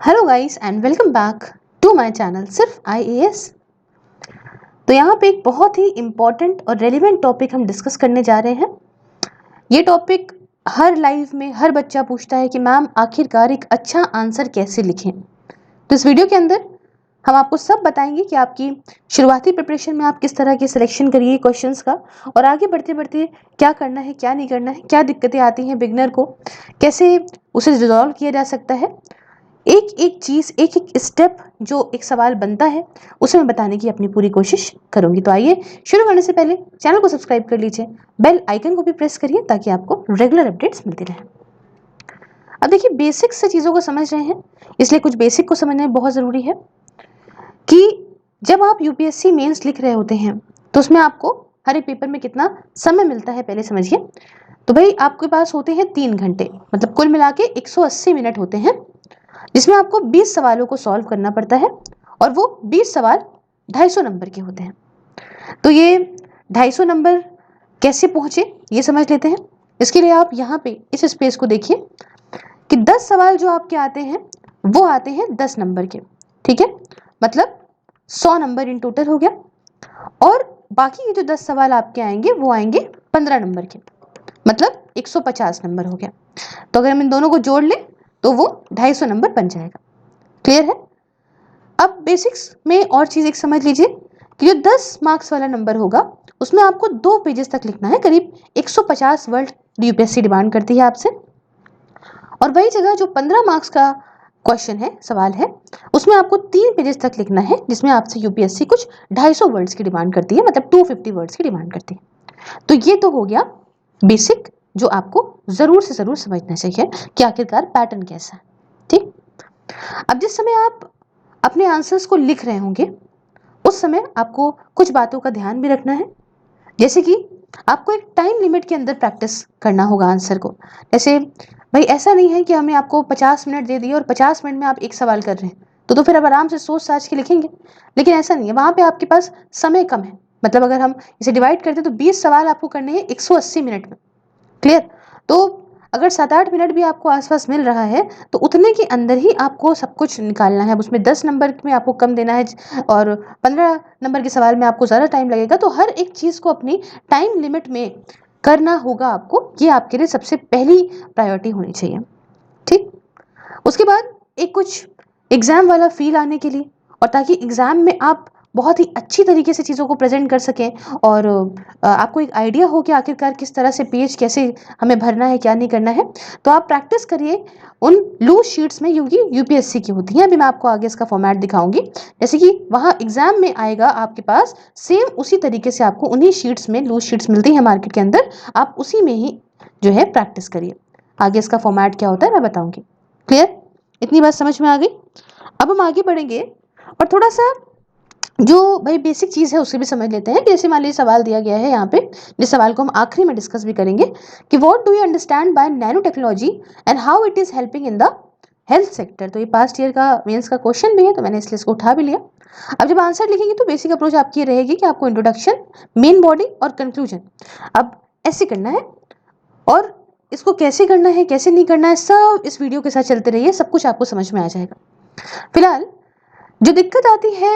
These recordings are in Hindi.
Hello guys and welcome back to my channel Sirf IAS. तो यहाँ पे एक बहुत ही इम्पॉर्टेंट और रेलिवेंट टॉपिक हम डिस्कस करने जा रहे हैं। ये टॉपिक हर लाइफ में हर बच्चा पूछता है कि मैम आखिरकार एक अच्छा आंसर कैसे लिखें। तो इस वीडियो के अंदर हम आपको सब बताएंगे कि आपकी शुरुआती प्रिपरेशन में आप किस तरह के सिलेक्शन करिए क्वेश्चंस का, और आगे बढ़ते बढ़ते क्या करना है क्या नहीं करना है, क्या दिक्कतें आती हैं बिगनर को, कैसे उसे रिजॉल्व किया जा सकता है। एक एक चीज एक एक स्टेप जो एक सवाल बनता है उसे मैं बताने की अपनी पूरी कोशिश करूंगी। तो आइए शुरू करने से पहले चैनल को सब्सक्राइब कर लीजिए, बेल आइकन को भी प्रेस करिए ताकि आपको रेगुलर अपडेट्स मिलती रहे। अब देखिए, बेसिक से चीजों को समझ रहे हैं, इसलिए कुछ बेसिक को समझना बहुत जरूरी है कि जब आप यूपीएससी मेंस लिख रहे होते हैं तो उसमें आपको हर एक पेपर में कितना समय मिलता है पहले समझिए। तो भाई आपके पास होते हैं 3 घंटे, मतलब कुल मिला के 180 मिनट होते हैं, जिसमें आपको 20 सवालों को सॉल्व करना पड़ता है और वो 20 सवाल 250 नंबर के होते हैं। तो ये 250 नंबर कैसे पहुंचे ये समझ लेते हैं। इसके लिए आप यहाँ पे इस स्पेस को देखिए कि 10 सवाल जो आपके आते हैं वो आते हैं 10 नंबर के, ठीक है, मतलब 100 नंबर इन टोटल हो गया। और बाकी ये जो 10 सवाल आपके आएंगे वो आएंगे 15 नंबर के, मतलब 150 नंबर हो गया। तो अगर हम इन दोनों को जोड़ लें तो वो 250 नंबर बन जाएगा। क्लियर है? अब बेसिक्स में और चीज एक समझ लीजिए कि जो 10 मार्क्स वाला नंबर होगा उसमें आपको 2 पेजेस तक लिखना है, करीब 150 वर्ड यूपीएससी डिमांड करती है आपसे। और वही जगह जो 15 मार्क्स का क्वेश्चन है, सवाल है, उसमें आपको 3 पेजेस तक लिखना है, जिसमें आपसे यूपीएससी कुछ 250 वर्ड्स की डिमांड करती है, मतलब 250 वर्ड्स की डिमांड करती है। तो ये तो हो गया बेसिक जो आपको जरूर से जरूर समझना चाहिए कि आखिरकार पैटर्न कैसा है। ठीक, अब जिस समय आप अपने आंसर्स को लिख रहे होंगे उस समय आपको कुछ बातों का ध्यान भी रखना है, जैसे कि आपको एक टाइम लिमिट के अंदर प्रैक्टिस करना होगा आंसर को। जैसे भाई ऐसा नहीं है कि हमें आपको 50 मिनट दे दिए और 50 मिनट में आप एक सवाल कर रहे हैं तो फिर आप आराम से सोच साच के लिखेंगे, लेकिन ऐसा नहीं है, वहां पे आपके पास समय कम है। मतलब अगर हम इसे डिवाइड करते हैं तो 20 सवाल आपको करने हैं 180 मिनट में। क्लियर? तो अगर 7-8 मिनट भी आपको आसपास मिल रहा है तो उतने के अंदर ही आपको सब कुछ निकालना है। अब उसमें 10 नंबर में आपको कम देना है और 15 नंबर के सवाल में आपको ज़्यादा टाइम लगेगा, तो हर एक चीज़ को अपनी टाइम लिमिट में करना होगा आपको। ये आपके लिए सबसे पहली प्रायोरिटी होनी चाहिए। ठीक, उसके बाद एक कुछ एग्जाम वाला फील आने के लिए, और ताकि एग्जाम में आप बहुत ही अच्छी तरीके से चीज़ों को प्रेजेंट कर सकें और आपको एक आइडिया हो कि आखिरकार किस तरह से पेज कैसे हमें भरना है क्या नहीं करना है, तो आप प्रैक्टिस करिए उन लूज शीट्स में, क्योंकि यूपीएससी की होती हैं। अभी मैं आपको आगे इसका फॉर्मेट दिखाऊंगी, जैसे कि वहाँ एग्जाम में आएगा आपके पास सेम उसी तरीके से आपको उन्हीं शीट्स में, लूज शीट्स मिलती हैं मार्केट के अंदर, आप उसी में ही जो है प्रैक्टिस करिए। आगे इसका फॉर्मेट क्या होता है मैं बताऊंगी। क्लियर? इतनी बात समझ में आ गई? अब हम आगे बढ़ेंगे और थोड़ा सा जो भाई बेसिक चीज़ है उसे भी समझ लेते हैं। जैसे मान लीजिए सवाल दिया गया है यहाँ पे, जिस सवाल को हम आखिरी में डिस्कस भी करेंगे कि what do you understand by nano technology and how it is helping in the health sector. तो ये पास्ट ईयर का मेंस का क्वेश्चन भी है, तो मैंने इसलिए इसको उठा भी लिया। अब जब आंसर लिखेंगे तो बेसिक अप्रोच आपकी रहेगी कि आपको इंट्रोडक्शन, मेन बॉडी और कंक्लूजन अब ऐसे करना है, और इसको कैसे करना है कैसे नहीं करना है सब इस वीडियो के साथ चलते रहिए, सब कुछ आपको समझ में आ जाएगा। फिलहाल जो दिक्कत आती है,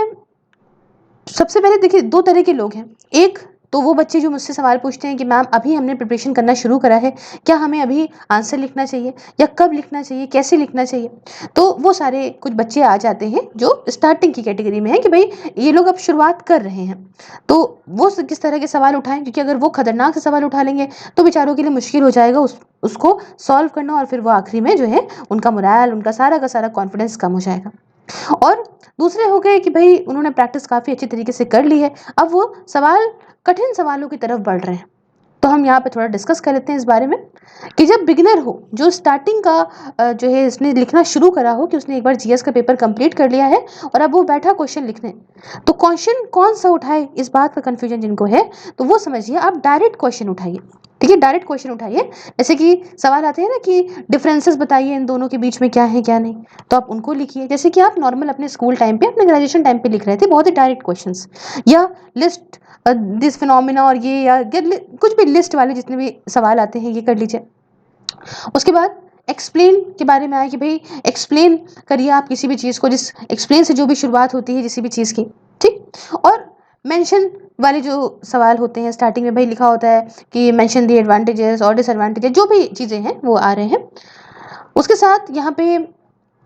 सबसे पहले देखिए 2 तरह के लोग हैं। एक तो वो बच्चे जो मुझसे सवाल पूछते हैं कि मैम अभी हमने प्रिपरेशन करना शुरू करा है, क्या हमें अभी आंसर लिखना चाहिए या कब लिखना चाहिए, कैसे लिखना चाहिए। तो वो सारे कुछ बच्चे आ जाते हैं जो स्टार्टिंग की कैटेगरी में है कि भाई ये लोग अब शुरुआत कर रहे हैं, तो वो किस तरह के सवाल उठाएं, क्योंकि अगर वो खतरनाक से सवाल उठा लेंगे तो बेचारों के लिए मुश्किल हो जाएगा उसको सॉल्व करना, और फिर वो आखिरी में जो है उनका मोरल, उनका सारा का सारा कॉन्फिडेंस कम हो जाएगा। और दूसरे हो गए कि भाई उन्होंने प्रैक्टिस काफ़ी अच्छी तरीके से कर ली है, अब वो सवाल कठिन सवालों की तरफ बढ़ रहे हैं। तो हम यहाँ पे थोड़ा डिस्कस कर लेते हैं इस बारे में कि जब बिगिनर हो, जो स्टार्टिंग का जो है इसने लिखना शुरू करा हो, कि उसने एक बार जीएस का पेपर कंप्लीट कर लिया है और अब वो बैठा क्वेश्चन लिखने, तो क्वेश्चन कौन सा उठाए इस बात का कंफ्यूजन जिनको है, तो वो समझिए आप डायरेक्ट क्वेश्चन उठाइए। ठीक है, डायरेक्ट क्वेश्चन उठाइए। जैसे कि सवाल आते हैं ना कि डिफरेंसेस बताइए इन दोनों के बीच में क्या है क्या नहीं, तो आप उनको लिखिए जैसे कि आप नॉर्मल अपने स्कूल टाइम पे, अपने ग्रेजुएशन टाइम पे लिख रहे थे, बहुत ही डायरेक्ट क्वेश्चंस। या लिस्ट दिस फिनोमिना, और ये या कुछ भी लिस्ट वाले जितने भी सवाल आते हैं ये कर लीजिए। उसके बाद एक्सप्लेन के बारे में आया कि भाई एक्सप्लेन करिए आप किसी भी चीज़ को, जिस एक्सप्लेन से जो भी शुरुआत होती है किसी भी चीज़ की, ठीक। और मेंशन वाले जो सवाल होते हैं स्टार्टिंग में, भाई लिखा होता है कि मेंशन द एडवांटेजेस और डिसएडवांटेजेस, जो भी चीज़ें हैं वो आ रहे हैं। उसके साथ यहाँ पे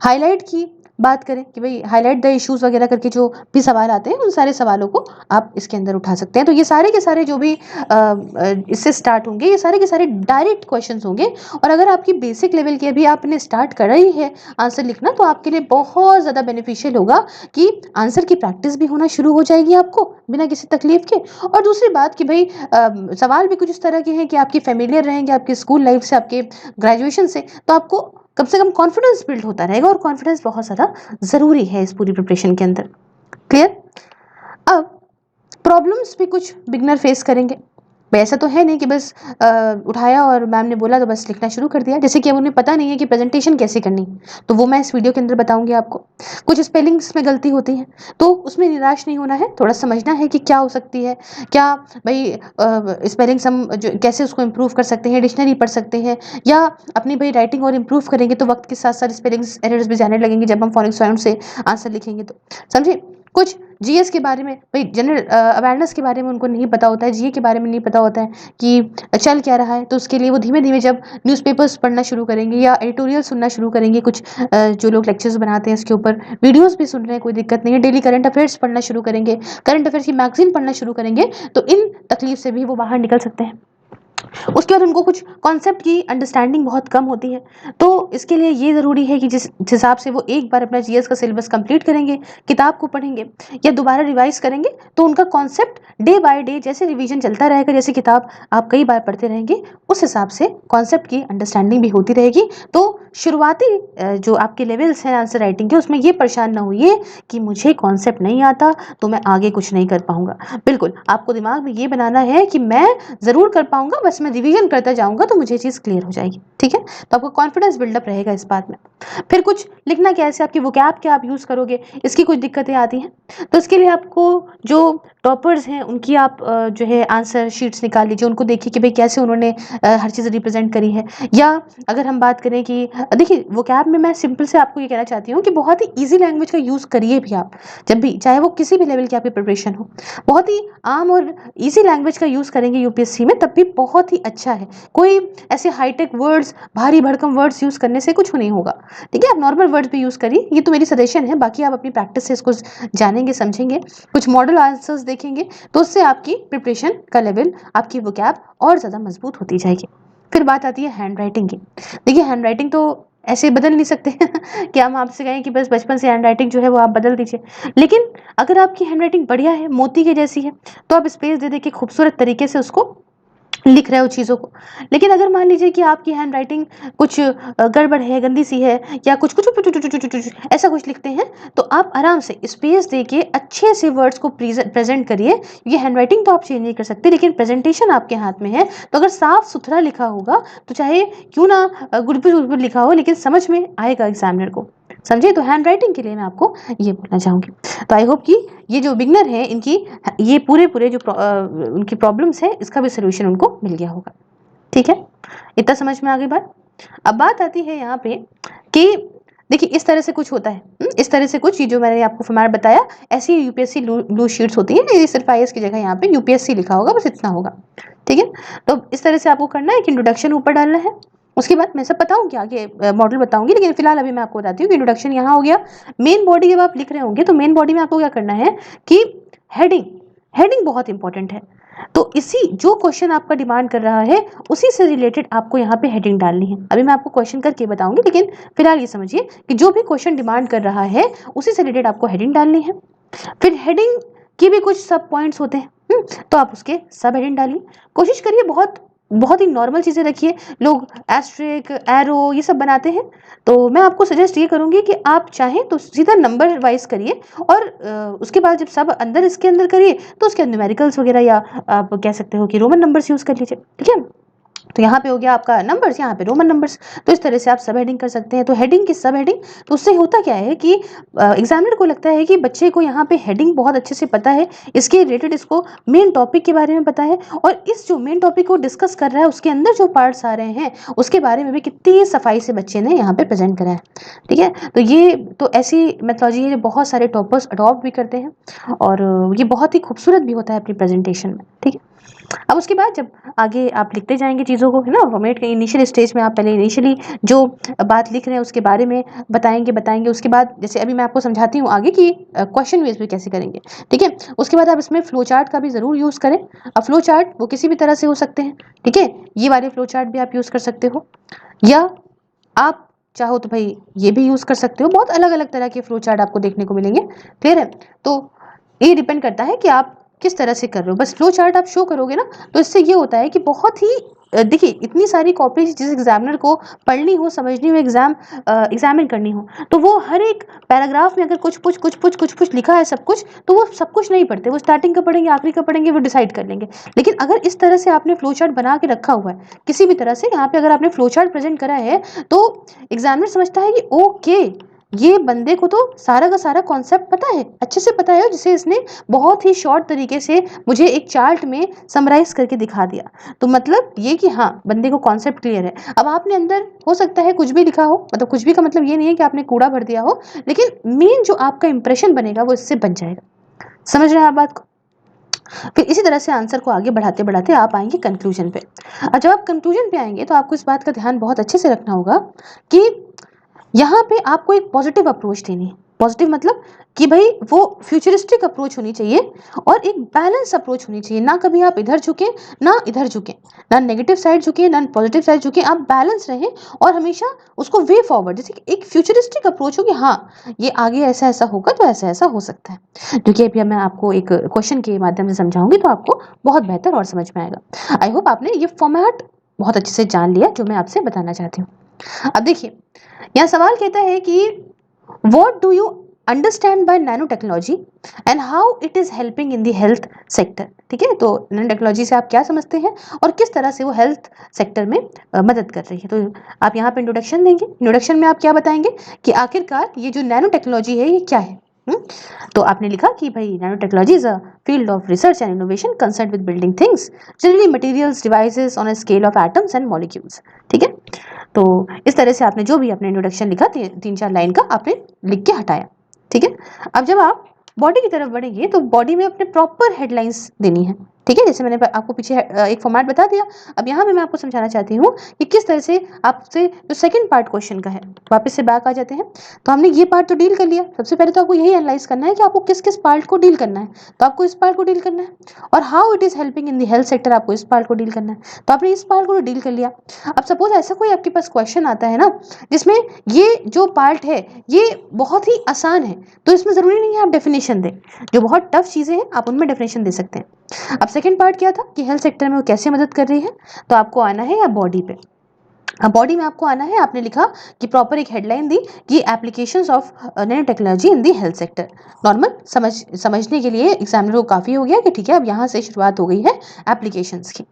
हाईलाइट की बात करें कि भाई हाईलाइट द इश्यूज वगैरह करके जो भी सवाल आते हैं उन सारे सवालों को आप इसके अंदर उठा सकते हैं। तो ये सारे के सारे जो भी इससे स्टार्ट होंगे, ये सारे के सारे डायरेक्ट क्वेश्चंस होंगे। और अगर आपकी बेसिक लेवल की अभी आपने स्टार्ट करा ही है आंसर लिखना, तो आपके लिए बहुत ज़्यादा बेनिफिशियल होगा कि आंसर की प्रैक्टिस भी होना शुरू हो जाएगी आपको बिना किसी तकलीफ के। और दूसरी बात कि भाई सवाल भी कुछ इस तरह के हैं कि आपकी फेमिलियर रहेंगे आपके स्कूल लाइफ से, आपके ग्रेजुएशन से, तो आपको कम से कम कॉन्फिडेंस बिल्ड होता रहेगा। और कॉन्फिडेंस बहुत ज़्यादा ज़रूरी है इस पूरी प्रिपरेशन के अंदर। क्लियर? अब प्रॉब्लम्स भी कुछ बिगनर फेस करेंगे। ऐसा तो है नहीं कि बस उठाया और मैम ने बोला तो बस लिखना शुरू कर दिया। जैसे कि अब उन्हें पता नहीं है कि प्रेजेंटेशन कैसे करनी, तो वो मैं इस वीडियो के अंदर बताऊंगी आपको। कुछ स्पेलिंग्स में गलती होती है तो उसमें निराश नहीं होना है, थोड़ा समझना है कि क्या हो सकती है, क्या भाई स्पेलिंग्स हम जो कैसे उसको इम्प्रूव कर सकते हैं, डिक्शनरी पढ़ सकते हैं, या अपनी भाई राइटिंग और इम्प्रूव करेंगे तो वक्त के साथ साथ स्पेलिंग्स एरर्स भी जाने लगेंगे जब हम फोनिक साउंड से आंसर लिखेंगे तो। समझे? कुछ जीएस के बारे में, भाई जनरल अवेयरनेस के बारे में उनको नहीं पता होता है, जीए के बारे में नहीं पता होता है कि चल क्या रहा है, तो उसके लिए वो धीमे धीमे जब न्यूज़पेपर्स पढ़ना शुरू करेंगे या एडिटोरियल सुनना शुरू करेंगे, कुछ जो लोग लेक्चर्स बनाते हैं इसके ऊपर वीडियोस भी सुन रहे हैं, कोई दिक्कत नहीं है, डेली करंट अफेयर्स पढ़ना शुरू करेंगे, करंट अफेयर्स की मैगजीन पढ़ना शुरू करेंगे, तो इन तकलीफ से भी वो बाहर निकल सकते हैं। उसके बाद उनको कुछ कॉन्सेप्ट की अंडरस्टैंडिंग बहुत कम होती है, तो इसके लिए ये ज़रूरी है कि जिस हिसाब से वो एक बार अपना जीएस का सिलेबस कंप्लीट करेंगे, किताब को पढ़ेंगे या दोबारा रिवाइज करेंगे, तो उनका कॉन्सेप्ट डे बाय डे जैसे रिवीजन चलता रहेगा, जैसे किताब आप कई बार पढ़ते रहेंगे उस हिसाब से कॉन्सेप्ट की अंडरस्टैंडिंग भी होती रहेगी। तो शुरुआती जो आपके लेवल्स हैं आंसर राइटिंग के, उसमें ये परेशान ना होइए कि मुझे कॉन्सेप्ट नहीं आता तो मैं आगे कुछ नहीं कर पाऊंगा। बिल्कुल आपको दिमाग में ये बनाना है कि मैं ज़रूर कर पाऊंगा, बस मैं रिवीजन करता जाऊंगा तो मुझे चीज़ क्लियर हो जाएगी। ठीक है? तो आपको कॉन्फिडेंस बिल्डअप रहेगा इस बात में। फिर कुछ लिखना कैसे, आपकी वोकैब क्या आप यूज़ करोगे, इसकी कुछ दिक्कतें आती हैं, तो इसके लिए आपको जो टॉपर्स हैं उनकी आप जो है आंसर शीट्स निकाल लीजिए, उनको देखिए कि भाई कैसे उन्होंने हर चीज़ रिप्रेजेंट करी है। या अगर हम बात करें कि देखिए वोकैब में मैं सिंपल से आपको ये कहना चाहती हूँ कि बहुत ही ईजी लैंग्वेज का यूज़ करिए भी आप, जब भी, चाहे वो किसी भी लेवल की आपकी प्रिपरेशन हो, बहुत ही आम और इजी लैंग्वेज का यूज़ करेंगे यूपीएससी में तब भी बहुत ही अच्छा है। कोई ऐसे हाईटेक वर्ड्स, भारी भड़कम वर्ड्स यूज़ करने से कुछ नहीं होगा। ठीक है? आप नॉर्मल वर्ड्स भी यूज़ करिए, ये तो मेरी सजेशन है, बाकी आप अपनी प्रैक्टिस से इसको जानेंगे समझेंगे, कुछ मॉडल आंसर्स देखेंगे, तो उससे आपकी प्रिपरेशन का लेवल, आपकी वोकैब और ज़्यादा मजबूत होती जाएगी। फिर बात आती है हैंड राइटिंग की। देखिए हैंड राइटिंग तो ऐसे बदल नहीं सकते कि हम आपसे कहें कि बस बचपन से हैंड राइटिंग जो है वो आप बदल दीजिए। लेकिन अगर आपकी हैंड राइटिंग बढ़िया है, मोती के जैसी है, तो आप स्पेस दे दे के खूबसूरत तरीके से उसको लिख रहे हो चीज़ों को। लेकिन अगर मान लीजिए कि आपकी हैंड राइटिंग कुछ गड़बड़ है, गंदी सी है, या कुछ कुछ ऐसा कुछ लिखते हैं, तो आप आराम से स्पेस दे के अच्छे से वर्ड्स को प्रेजेंट करिए। ये हैंड राइटिंग तो आप चेंज नहीं कर सकते, लेकिन प्रेजेंटेशन आपके हाथ में है, तो अगर साफ सुथरा लिखा होगा तो चाहे क्यों ना गुड़बुड़ गुड़बुड़ लिखा हो, लेकिन समझ में आएगा एग्जामिनर को। समझे? तो हैंड राइटिंग के लिए मैं आपको ये बोलना चाहूँगी। तो आई होप कि ये जो बिगनर है इनकी ये पूरे जो उनकी प्रॉब्लम्स है इसका भी सोल्यूशन उनको मिल गया होगा। ठीक है? इतना समझ में आ गई बात। अब बात आती है यहाँ पे कि देखिए इस तरह से कुछ होता है, इस तरह से कुछ, ये जो मैंने आपको फॉर्मेट बताया, ऐसी यूपीएससी ब्लू शीट्स होती है, ये सिर्फ आईएएस की जगह यहाँ पे यूपीएससी लिखा होगा, बस इतना होगा। ठीक है? तो इस तरह से आपको करना है कि इंट्रोडक्शन ऊपर डालना है, उसके बाद मैं सब बताऊंगी आगे, मॉडल बताऊंगी, लेकिन फिलहाल अभी मैं आपको बताती हूँ कि इंट्रोडक्शन यहाँ हो गया। मेन बॉडी जब आप लिख रहे होंगे तो मेन बॉडी में आपको क्या करना है कि हेडिंग, हेडिंग बहुत इंपॉर्टेंट है। तो इसी जो क्वेश्चन आपका डिमांड कर रहा है उसी से रिलेटेड आपको यहाँ पे हेडिंग डालनी है। अभी मैं आपको क्वेश्चन करके बताऊंगी, लेकिन फिलहाल ये समझिए कि जो भी क्वेश्चन डिमांड कर रहा है उसी से रिलेटेड आपको हेडिंग डालनी है। फिर हेडिंग के भी कुछ सब पॉइंट्स होते हैं, तो आप उसके सब हेडिंग डालिए। कोशिश करिए बहुत बहुत ही नॉर्मल चीज़ें रखिए। लोग एस्ट्रिक, एरो ये सब बनाते हैं, तो मैं आपको सजेस्ट ये करूँगी कि आप चाहें तो सीधा नंबर वाइज करिए, और उसके बाद जब सब अंदर इसके अंदर करिए तो उसके न्यूमेरिकल्स वगैरह, या आप कह सकते हो कि रोमन नंबर्स यूज़ कर लीजिए। ठीक है? तो यहाँ पे हो गया आपका नंबर्स, यहाँ पे रोमन नंबर्स। तो इस तरह से आप सब हेडिंग कर सकते हैं। तो हेडिंग की सब हेडिंग, तो उससे होता क्या है कि एग्जामिनर को लगता है कि बच्चे को यहाँ पे हेडिंग बहुत अच्छे से पता है, इसके रिलेटेड इसको मेन टॉपिक के बारे में पता है, और इस जो मेन टॉपिक को डिस्कस कर रहा है उसके अंदर जो पार्ट्स आ रहे हैं उसके बारे में भी कितनी सफाई से बच्चे ने यहाँ पे प्रेजेंट करा है। ठीक है, तो ये तो ऐसी मेथोलॉजी है जो बहुत सारे टॉपर्स अडॉप्ट भी करते हैं और ये बहुत ही खूबसूरत भी होता है अपनी प्रेजेंटेशन में। ठीक है, अब उसके बाद जब आगे आप लिखते जाएंगे चीज़ों को, है ना, फॉर्मेट के इनिशियल स्टेज में आप पहले इनिशियली जो बात लिख रहे हैं उसके बारे में बताएंगे। उसके बाद जैसे अभी मैं आपको समझाती हूँ आगे कि क्वेश्चन बेस पे कैसे करेंगे। ठीक है, उसके बाद आप इसमें फ्लो चार्ट का भी ज़रूर यूज़ करें। अब फ्लो चार्ट वो किसी भी तरह से हो सकते हैं। ठीक है, ये वाले फ्लो चार्ट भी आप यूज़ कर सकते हो, या आप चाहो तो भाई ये भी यूज़ कर सकते हो। बहुत अलग अलग तरह के फ्लो चार्ट आपको देखने को मिलेंगे। क्लियर है? तो ये डिपेंड करता है कि आप किस तरह से कर रहे हो। बस फ्लो चार्ट आप शो करोगे ना, तो इससे ये होता है कि बहुत ही देखिए इतनी सारी कॉपीज जिस एग्जामिनर को पढ़नी हो, समझनी हो, एग्जामिन करनी हो, तो वो हर एक पैराग्राफ में अगर कुछ लिखा है सब कुछ, तो वो सब कुछ नहीं पढ़ते। वो स्टार्टिंग का पढ़ेंगे, आखिरी का पढ़ेंगे, वो डिसाइड कर लेंगे। लेकिन अगर इस तरह से आपने फ्लो चार्ट बना के रखा हुआ है किसी भी तरह से, यहाँ पे अगर आपने फ्लो चार्ट प्रेजेंट करा है, तो एग्जामिनर समझता है कि ओके, ये बंदे को तो सारा का सारा कॉन्सेप्ट पता है, अच्छे से पता है, जिसे इसने बहुत ही शॉर्ट तरीके से मुझे एक चार्ट में समराइज करके दिखा दिया। तो मतलब ये कि हाँ, बंदे को कॉन्सेप्ट क्लियर है। अब आपने अंदर हो सकता है कुछ भी लिखा हो, मतलब कुछ भी का मतलब ये नहीं है कि आपने कूड़ा भर दिया हो, लेकिन मेन जो आपका इंप्रेशन बनेगा वो इससे बन जाएगा। समझ रहे हैं आप बात को? फिर इसी तरह से आंसर को आगे बढ़ाते बढ़ाते आप आएंगे कंक्लूजन पे। और जब आप कंक्लूजन पे आएंगे तो आपको इस बात का ध्यान बहुत अच्छे से रखना होगा कि यहाँ पे आपको एक पॉजिटिव अप्रोच देनी है। पॉजिटिव मतलब कि भाई वो फ्यूचरिस्टिक अप्रोच होनी चाहिए और एक बैलेंस अप्रोच होनी चाहिए। ना कभी आप इधर झुके ना इधर झुके, ना नेगेटिव साइड झुके ना पॉजिटिव साइड झुके, आप बैलेंस रहें और हमेशा उसको वे फॉरवर्ड, जैसे कि एक फ्यूचरिस्टिक अप्रोच हो कि हाँ, ये आगे ऐसा ऐसा होगा तो ऐसा ऐसा हो सकता है। क्योंकि अभी मैं आपको एक क्वेश्चन के माध्यम से समझाऊंगी तो आपको बहुत बेहतर और समझ में आएगा। आई होप आपने ये फॉर्मेट बहुत अच्छे से जान लिया जो मैं आपसे बताना चाहती हूँ। अब देखिए, यहाँ सवाल कहता है कि what do you understand by nano technology and how it is helping in the health sector. ठीक है, तो नैनो टेक्नोलॉजी से आप क्या समझते हैं और किस तरह से वो हेल्थ सेक्टर में मदद कर रही है। तो आप यहाँ पे इंट्रोडक्शन देंगे। इंट्रोडक्शन में आप क्या बताएंगे कि आखिरकार ये जो नैनो टेक्नोलॉजी है ये क्या है। तो आपने लिखा कि भाई nano technology is a field of research and innovation concern with building things, generally materials, devices on a scale of atoms and molecules. ठीक है, तो इस तरह से आपने जो भी अपने इंट्रोडक्शन लिखा, तीन चार लाइन का आपने लिख के हटाया। ठीक है, अब जब आप बॉडी की तरफ बढ़ेंगे तो बॉडी में अपने प्रॉपर हेडलाइंस देनी है। ठीक है, जैसे मैंने आपको पीछे एक फॉर्मेट बता दिया। अब यहाँ पे मैं आपको समझाना चाहती हूँ कि किस तरह से आपसे जो सेकंड पार्ट क्वेश्चन का है, वापस से बैक आ जाते हैं। तो हमने ये पार्ट तो डील कर लिया। सबसे पहले तो आपको यही एनालाइज करना है कि आपको किस किस पार्ट को डील करना है। तो आपको इस पार्ट को डील करना है, और how it is helping in the health sector, आपको इस पार्ट को डील करना है। तो आपने इस पार्ट को डील कर लिया। अब सपोज ऐसा कोई आपके पास क्वेश्चन आता है ना जिसमें ये जो पार्ट है ये बहुत ही आसान है, तो इसमें जरूरी नहीं है आप डेफिनेशन दें। जो बहुत टफ चीजें हैं आप उनमें डेफिनेशन दे सकते हैं। अब सेकंड पार्ट क्या था कि हेल्थ सेक्टर में वो कैसे मदद कर रही है, तो आपको आना है या बॉडी पे। अब बॉडी में आपको आना है, आपने लिखा कि प्रॉपर एक हेडलाइन दी कि applications of nano technology in the health sector. Normal समझने के लिए एग्जामिनर को काफ़ी हो गया कि ठीक है अब यहाँ से शुरुआत हो गई है एप्लीकेशंस की।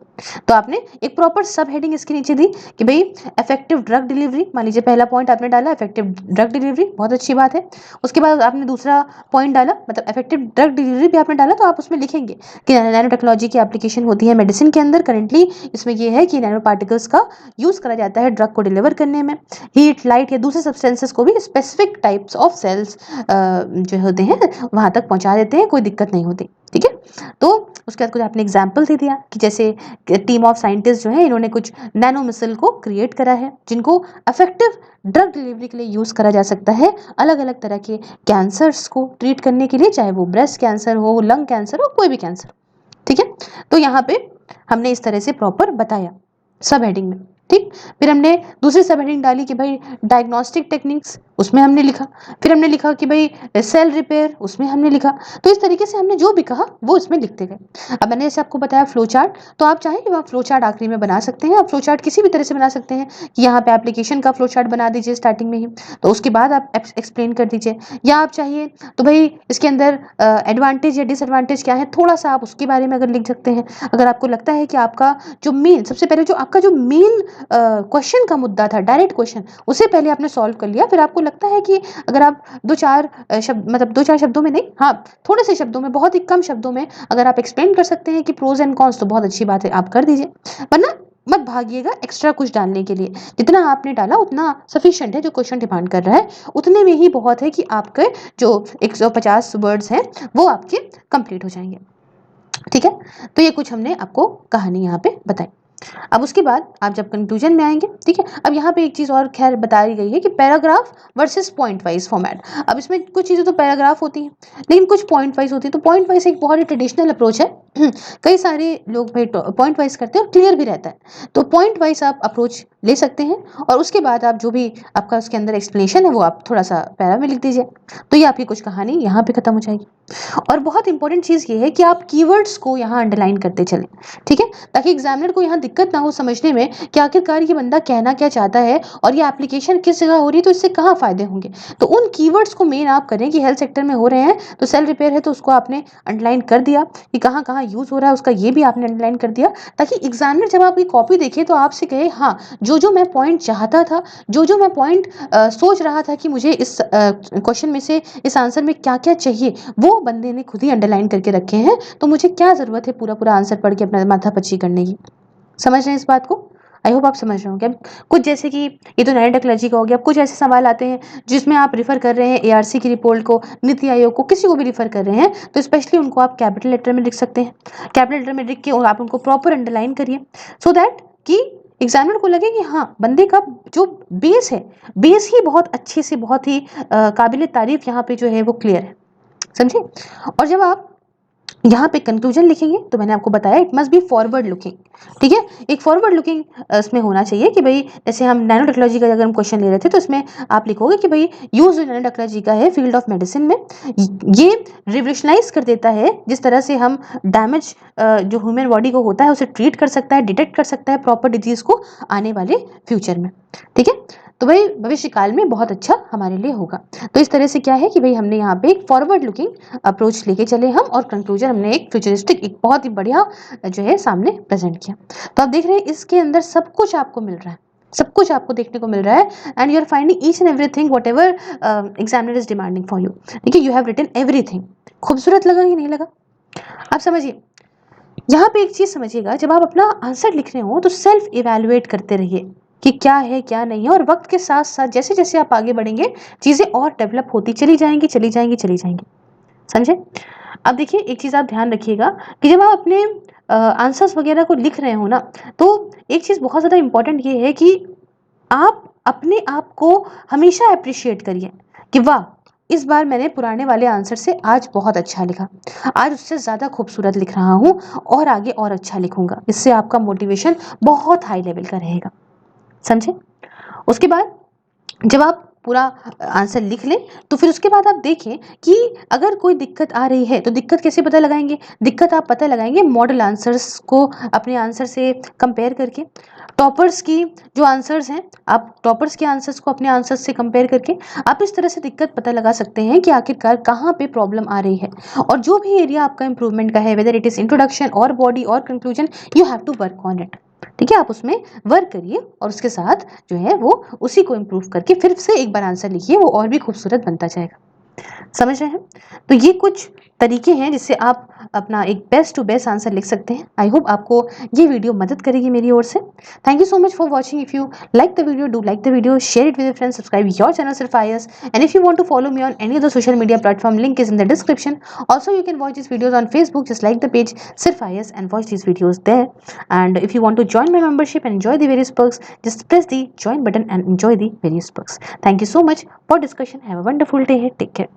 तो आपने एक प्रॉपर सब हेडिंग इसके नीचे दी कि भाई इफेक्टिव ड्रग डिलीवरी, मान लीजिए पहला पॉइंट आपने डाला इफेक्टिव ड्रग डिलीवरी, बहुत अच्छी बात है। उसके बाद आपने दूसरा पॉइंट डाला, मतलब इफेक्टिव ड्रग डिलीवरी भी आपने डाला, तो आप उसमें लिखेंगे कि नैनो टेक्नोलॉजी की एप्लीकेशन होती है मेडिसिन के अंदर। करेंटली इसमें यह है कि नैनो पार्टिकल्स का यूज़ करा जाता है ड्रग को डिलीवर करने में, हीट, लाइट या दूसरे सब्सटेंसेस को भी स्पेसिफिक टाइप्स ऑफ सेल्स जो होते हैं वहाँ तक पहुँचा देते हैं, कोई दिक्कत नहीं होती। ठीक है, तो उसके बाद कुछ आपने एग्जाम्पल दे दिया कि जैसे टीम ऑफ साइंटिस्ट जो है इन्होंने कुछ नैनो मिसाइल को क्रिएट करा है जिनको इफेक्टिव ड्रग डिलीवरी के लिए यूज़ करा जा सकता है अलग अलग तरह के कैंसर्स को ट्रीट करने के लिए, चाहे वो ब्रेस्ट कैंसर हो, लंग कैंसर हो, कोई भी कैंसर। ठीक है, तो यहाँ पे हमने इस तरह से प्रॉपर बताया सब हेडिंग में। ठीक। फिर हमने दूसरी सब हेडिंग डाली कि भाई डायग्नोस्टिक टेक्निक्स, उसमें हमने लिखा। फिर हमने लिखा कि भाई सेल रिपेयर, उसमें हमने लिखा। तो इस तरीके से हमने जो भी कहा वो इसमें लिखते गए। अब मैंने जैसे आपको बताया फ्लो चार्ट, तो आप चाहें कि आप फ्लो चार्ट आखिरी में बना सकते हैं। आप फ्लो चार्ट किसी भी तरह से बना सकते हैं कि यहाँ पे एप्लीकेशन का फ्लो चार्ट बना दीजिए स्टार्टिंग में ही, तो उसके बाद आप एक्सप्लेन कर दीजिए। या आप चाहिए तो भाई इसके अंदर एडवांटेज या डिसएडवांटेज क्या है, थोड़ा सा आप उसके बारे में अगर लिख सकते हैं। अगर आपको लगता है कि आपका जो मेन, सबसे पहले जो आपका जो मेन क्वेश्चन का मुद्दा था, डायरेक्ट क्वेश्चन, उसे पहले आपने सॉल्व कर लिया, फिर आपको लगता है कि अगर आप दो चार शब्द, मतलब दो चार शब्दों में नहीं, हाँ थोड़े से शब्दों में, बहुत ही कम शब्दों में अगर आप एक्सप्लेन कर सकते हैं कि प्रोज एंड कॉन्स, तो बहुत अच्छी बात है, आप कर दीजिए। वरना मत भागिएगा एक्स्ट्रा कुछ डालने के लिए। जितना आपने डाला उतना सफिशिएंट है, जो क्वेश्चन डिमांड कर रहा है उतने में ही बहुत है कि आपके जो 150 वर्ड्स हैं वो आपके कंप्लीट हो जाएंगे। ठीक है, तो ये कुछ हमने आपको कहानी यहाँ पे बताई। अब उसके बाद आप जब कंक्लूजन में आएंगे, ठीक है, अब यहाँ पे एक चीज़ और खैर बताई गई है कि paragraph versus point wise format. अब इसमें कुछ चीज़ें तो पैराग्राफ होती हैं लेकिन कुछ पॉइंट वाइज होती है। तो पॉइंट वाइज एक बहुत ही ट्रेडिशनल अप्रोच है। कई सारे लोग भाई पॉइंट वाइज करते हैं और क्लियर भी रहता है। तो पॉइंट वाइज आप अप्रोच ले सकते हैं और उसके बाद आप जो भी आपका उसके अंदर एक्सप्लेनेशन है वो आप थोड़ा सा पैरा में लिख दीजिए। तो ये आपकी कुछ कहानी यहाँ पे खत्म हो जाएगी। और बहुत इंपॉर्टेंट चीज़ ये है कि आप कीवर्ड्स को यहाँ अंडरलाइन करते चलें, ठीक है, ताकि एग्जामिनर को यहाँ दिक्कत ना हो समझने में कि आखिरकार ये बंदा कहना क्या चाहता है और ये एप्लीकेशन किस जगह हो रही है, तो इससे कहाँ फायदे होंगे। तो उन कीवर्ड्स को मेन आप करें कि हेल्थ सेक्टर में हो रहे हैं तो सेल रिपेयर है तो उसको आपने अंडरलाइन कर दिया कि कहाँ कहाँ यूज़ हो रहा है उसका, ये भी आपने अंडरलाइन कर दिया, ताकि एग्जामिनर जब आपकी कॉपी देखे तो आपसे कहे हाँ जो मैं पॉइंट चाहता था, जो मैं पॉइंट सोच रहा था कि मुझे इस क्वेश्चन में से, इस आंसर में क्या क्या चाहिए, वो बंदे ने खुद ही अंडरलाइन करके रखे हैं। तो मुझे क्या ज़रूरत है पूरा पूरा आंसर पढ़ के अपना माथा पच्ची करने की। समझ रहे हैं इस बात को? आई होप आप समझ रहे होंगे। अब कुछ जैसे कि ये तो नैनोटेक्नोलॉजी का हो गया, अब कुछ ऐसे सवाल आते हैं जिसमें आप रिफर कर रहे हैं एआरसी की रिपोर्ट को, नीति आयोग को, किसी को भी रिफर कर रहे हैं, तो स्पेशली उनको आप कैपिटल लेटर में लिख सकते हैं। कैपिटल लेटर में लिख के और आप उनको प्रॉपर अंडरलाइन करिए सो दैट कि एग्जामिनर को लगे कि हाँ बंदे का जो बेस है, बेस ही बहुत अच्छे से, बहुत ही काबिल तारीफ यहाँ पे जो है वो क्लियर है। समझे? और जब आप यहाँ पे कंक्लूजन लिखेंगे तो मैंने आपको बताया it must be forward looking, ठीक है, एक फॉरवर्ड लुकिंग इसमें होना चाहिए कि भाई जैसे हम नैनो टेक्नोलॉजी का अगर हम क्वेश्चन ले रहे थे तो इसमें आप लिखोगे कि भाई यूज नैनो टेक्नोलॉजी का है फील्ड ऑफ मेडिसिन में, ये रिवोल्यूशनाइज कर देता है जिस तरह से हम डैमेज जो ह्यूमन बॉडी को होता है उसे ट्रीट कर सकता है, डिटेक्ट कर सकता है प्रॉपर डिजीज को आने वाले फ्यूचर में। ठीक है, तो भाई भविष्य काल में बहुत अच्छा हमारे लिए होगा। तो इस तरह से क्या है कि भाई हमने यहाँ पे एक फॉरवर्ड लुकिंग अप्रोच लेके चले हम, और कंक्लूजन हमने एक फ्यूचरिस्टिक, एक बहुत ही बढ़िया जो है सामने प्रेजेंट किया। तो आप देख रहे हैं इसके अंदर सब कुछ आपको मिल रहा है, सब कुछ आपको देखने को मिल रहा है, and you are finding each and everything whatever examiner is demanding for you. देखिए यू हैव रिटन एवरीथिंग। खूबसूरत लगा कि नहीं लगा? आप समझिए, यहाँ पे एक चीज समझिएगा, जब आप अपना आंसर लिख रहे हो तो सेल्फ इवेलुएट करते रहिए कि क्या है क्या नहीं है, और वक्त के साथ साथ जैसे जैसे आप आगे बढ़ेंगे चीजें और डेवलप होती चली जाएंगी, चली जाएंगी, चली जाएंगी। समझे? अब देखिए एक चीज आप ध्यान रखिएगा कि जब आप अपने आंसर्स वगैरह को लिख रहे हो ना, तो एक चीज बहुत ज्यादा इंपॉर्टेंट ये है कि आप अपने आप को हमेशा अप्रिशिएट करिए कि वाह इस बार मैंने पुराने वाले आंसर से आज बहुत अच्छा लिखा, आज उससे ज़्यादा खूबसूरत लिख रहा हूँ और आगे और अच्छा लिखूंगा। इससे आपका मोटिवेशन बहुत हाई लेवल का रहेगा। समझे? उसके बाद जब आप पूरा आंसर लिख लें तो फिर उसके बाद आप देखें कि अगर कोई दिक्कत आ रही है तो दिक्कत कैसे पता लगाएंगे? दिक्कत आप पता लगाएंगे मॉडल आंसर्स को अपने आंसर से कंपेयर करके, टॉपर्स की जो आंसर्स हैं आप टॉपर्स के आंसर्स को अपने आंसर्स से कंपेयर करके आप इस तरह से दिक्कत पता लगा सकते हैं कि आखिरकार कहाँ पे प्रॉब्लम आ रही है। और जो भी एरिया आपका इंप्रूवमेंट का है, वेदर इट इज इंट्रोडक्शन और बॉडी और conclusion, you have to work on it. ठीक है, आप उसमें वर्क करिए और उसके साथ जो है वो उसी को इम्प्रूव करके फिर से एक बार आंसर लिखिए, वो और भी खूबसूरत बनता जाएगा। समझ रहे हैं? तो ये कुछ तरीके हैं जिससे आप अपना एक बेस्ट टू बेस्ट आंसर लिख सकते हैं। आई होप आपको ये वीडियो मदद करेगी मेरी ओर से। Thank you so much for watching. If you like the video, do like the video, share it with your friends, subscribe your channel Sirf IAS, and if you want to follow me on any other social media platform, link is in the description. Also you can watch these videos on Facebook, just like the page Sirf IAS and watch these videos there. And if you want to join my membership and enjoy the various perks, just press the join button and enjoy the various perks. Thank you so much for discussion. Have a wonderful day. Take care.